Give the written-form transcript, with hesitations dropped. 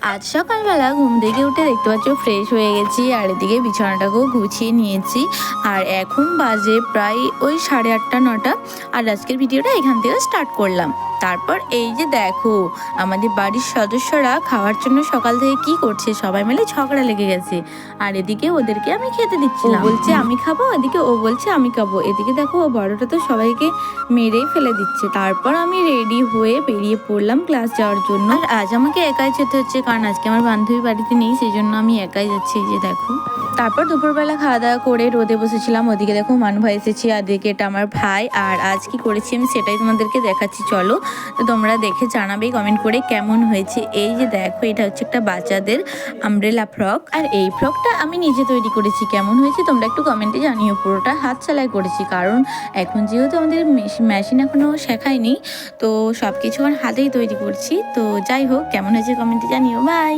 আজ সকালবেলা ঘুম থেকে উঠে দেখতে পাচ্ছ ফ্রেশ হয়ে গেছি, আর এদিকে বিছানাটাকেও গুছিয়ে নিয়েছি। আর এখন বাজে প্রায় ওই 8:30-9টা। আর আজকের ভিডিওটা এখান থেকে স্টার্ট করলাম। তারপর এই যে দেখো, আমাদের বাড়ির সদস্যরা খাওয়ার জন্য সকাল থেকে কি করছে, সবাই মিলে ঝগড়া লেগে গেছে। আর এদিকে ওদেরকে আমি খেতে দিচ্ছিলাম, ও বলছে আমি খাবো, এদিকে ও বলছে আমি খাবো। এদিকে দেখো ও বড়টা তো সবাইকে মেরেই ফেলে দিচ্ছে। তারপর আমি রেডি হয়ে বেরিয়ে পড়লাম ক্লাস যাওয়ার জন্য। আর আজ আমাকে একাই যেতে হচ্ছে, কারণ আজকে আমার বান্ধবী বাড়িতে নেই, সেই জন্য আমি একাই যাচ্ছি। এই যে দেখো, তারপর দুপুরবেলা খাওয়া দাওয়া করে রোদে বসেছিলাম। ওদিকে দেখো মান ভাই এসেছি, আর দিকে এটা আমার ভাই। আর আজ কি করেছি আমি সেটাই তোমাদেরকে দেখাচ্ছি, চলো। তো তোমরা দেখে জানাবে কমেন্ট করে কেমন হয়েছে। এই যে দেখো, এটা হচ্ছে একটা বাচ্চাদের আমব্রেলা ফ্রক, আর এই ফ্রকটা আমি নিজে তৈরি করেছি। কেমন হয়েছে তোমরা একটু কমেন্টে জানিও। পুরোটা হাত সেলাই করেছি, কারণ এখন যেহেতু আমাদের মেশিন এখনো শেখায়নি, তো সব কিছু হাতেই তৈরি করছি। তো যাই হোক, কেমন হয়েছে কমেন্টে জানিও। বাই।